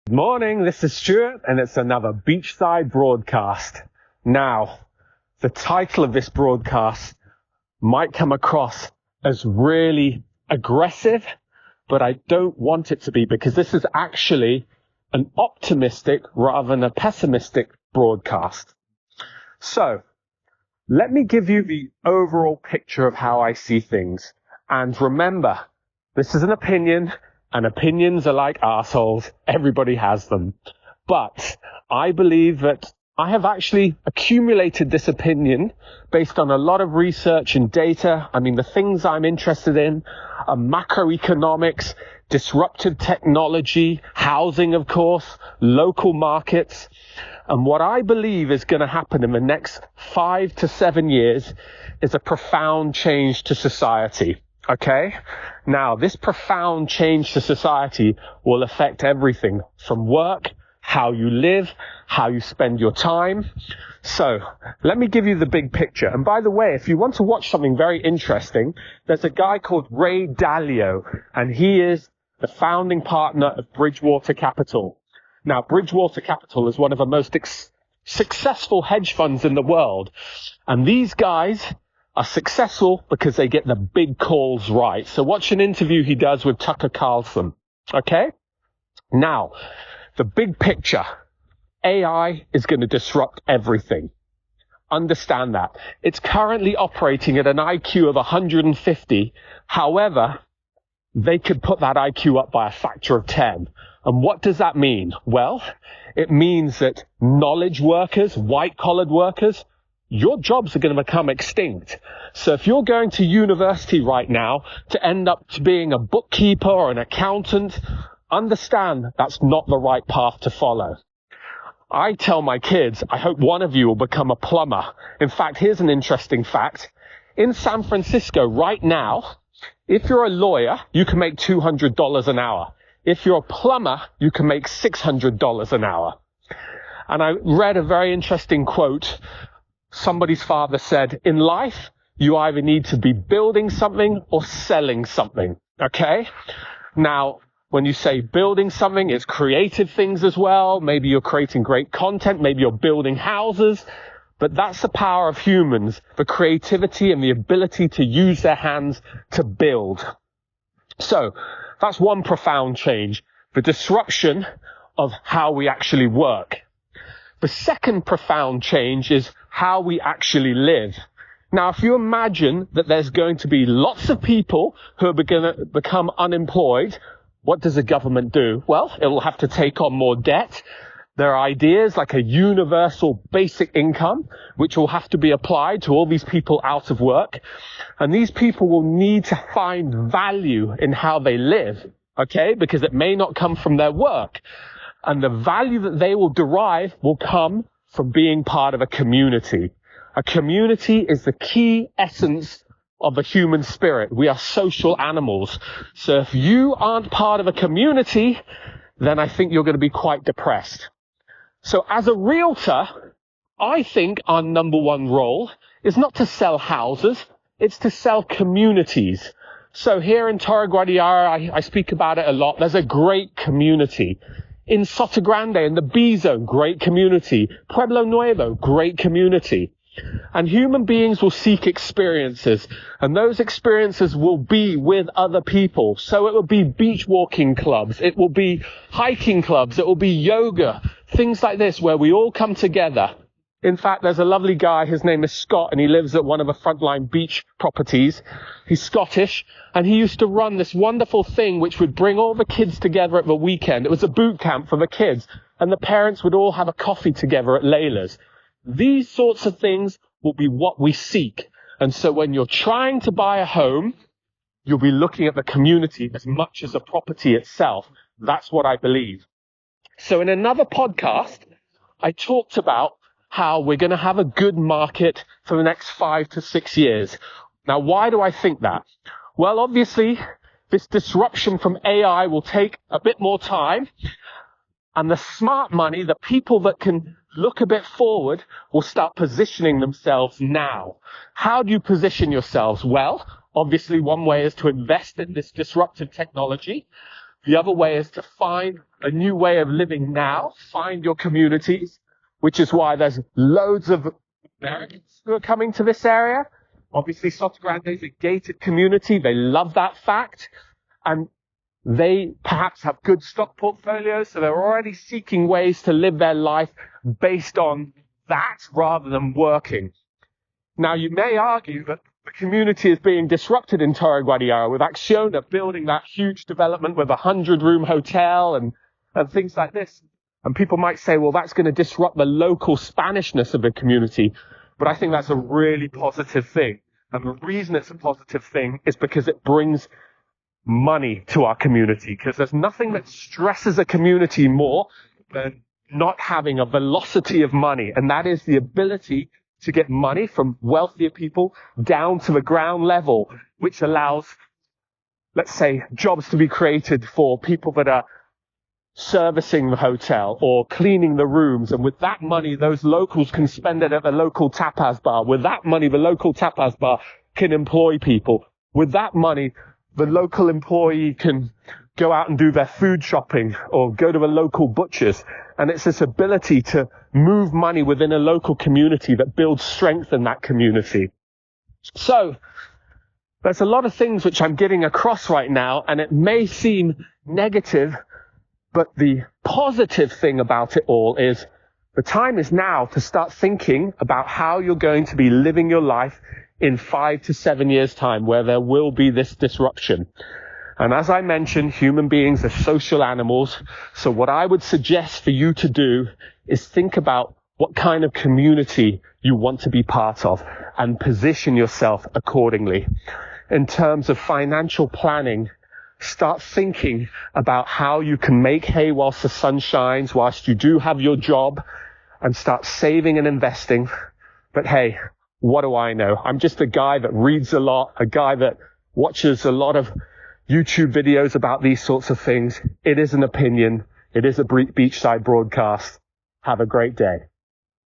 Good morning, this is Stuart, and it's another Beachside Broadcast. Now, the title of this broadcast might come across as really aggressive, but I don't want it to be, because this is actually an optimistic rather than a pessimistic broadcast. So, let me give you the overall picture of how I see things. And remember, this is an opinion, and opinions are like assholes. Everybody has them. But I believe that I have actually accumulated this opinion based on a lot of research and data. I mean, the things I'm interested in are macroeconomics, disruptive technology, housing, of course, local markets. And what I believe is going to happen in the next 5 to 7 years is a profound change to society. Okay? Now, this profound change to society will affect everything from work, how you live, how you spend your time. So, let me give you the big picture. And by the way, if you want to watch something very interesting, there's a guy called Ray Dalio, and he is the founding partner of Bridgewater Capital. Now, Bridgewater Capital is one of the most successful hedge funds in the world. And these guys are successful because they get the big calls right. So watch an interview he does with Tucker Carlson. Okay? Now, the big picture. AI is going to disrupt everything. Understand that. It's currently operating at an IQ of 150. However, they could put that IQ up by a factor of 10. And what does that mean? Well, it means that knowledge workers, white-collared workers, your jobs are going to become extinct. So if you're going to university right now to end up being a bookkeeper or an accountant, understand that's not the right path to follow. I tell my kids, I hope one of you will become a plumber. In fact, here's an interesting fact. In San Francisco right now, if you're a lawyer, you can make $200 an hour. If you're a plumber, you can make $600 an hour. And I read a very interesting quote. Somebody's father said, in life, you either need to be building something or selling something. Okay? Now, when you say building something, it's creative things as well. Maybe you're creating great content. Maybe you're building houses. But that's the power of humans, the creativity and the ability to use their hands to build. So, that's one profound change, the disruption of how we actually work. The second profound change is how we actually live. Now, if you imagine that there's going to be lots of people who are going to become unemployed, what does the government do? Well, it will have to take on more debt. There are ideas like a universal basic income, which will have to be applied to all these people out of work. And these people will need to find value in how they live, okay? Because it may not come from their work. And the value that they will derive will come from being part of a community. A community is the key essence of the human spirit. We are social animals. So if you aren't part of a community, then I think you're going to be quite depressed. So as a realtor, I think our number one role is not to sell houses, it's to sell communities. So here in Torre Guadiara, I speak about it a lot. There's a great community. In Soto Grande, in the B Zone, great community. Pueblo Nuevo, great community. And human beings will seek experiences, and those experiences will be with other people. So it will be beach walking clubs, it will be hiking clubs, it will be yoga, things like this where we all come together. In fact, there's a lovely guy, his name is Scott, and he lives at one of the Frontline beach properties. He's Scottish, and he used to run this wonderful thing which would bring all the kids together at the weekend. It was a boot camp for the kids, and the parents would all have a coffee together at Layla's. These sorts of things will be what we seek. And so when you're trying to buy a home, you'll be looking at the community as much as the property itself. That's what I believe. So in another podcast, I talked about how we're going to have a good market for the next 5 to 6 years. Now, why do I think that? Well, obviously, this disruption from AI will take a bit more time. And the smart money, the people that can look a bit forward, will start positioning themselves now. How do you position yourselves? Well, obviously, one way is to invest in this disruptive technology. The other way is to find a new way of living now, find your communities, which is why there's loads of Americans who are coming to this area. Obviously, Soto Grande is a gated community. They love that fact. And they perhaps have good stock portfolios, so they're already seeking ways to live their life based on that rather than working. Now, you may argue that the community is being disrupted in Torre Guadiaro with Acciona building that huge development with a 100-room hotel and things like this. And people might say, well, that's going to disrupt the local Spanishness of the community. But I think that's a really positive thing. And the reason it's a positive thing is because it brings money to our community. Because there's nothing that stresses a community more than not having a velocity of money. And that is the ability to get money from wealthier people down to the ground level, which allows, let's say, jobs to be created for people that are servicing the hotel or cleaning the rooms. And with that money, those locals can spend it at the local tapas bar. With that money, the local tapas bar can employ people. With that money, the local employee can go out and do their food shopping or go to the local butchers. And it's this ability to move money within a local community that builds strength in that community. So there's a lot of things which I'm getting across right now, and it may seem negative, but the positive thing about it all is the time is now to start thinking about how you're going to be living your life in 5 to 7 years' time, where there will be this disruption. And as I mentioned, human beings are social animals. So what I would suggest for you to do is think about what kind of community you want to be part of and position yourself accordingly. In terms of financial planning, start thinking about how you can make hay whilst the sun shines, whilst you do have your job, and start saving and investing. But hey, what do I know? I'm just a guy that reads a lot, a guy that watches a lot of YouTube videos about these sorts of things. It is an opinion. It is a Beachside broadcast. Have a great day.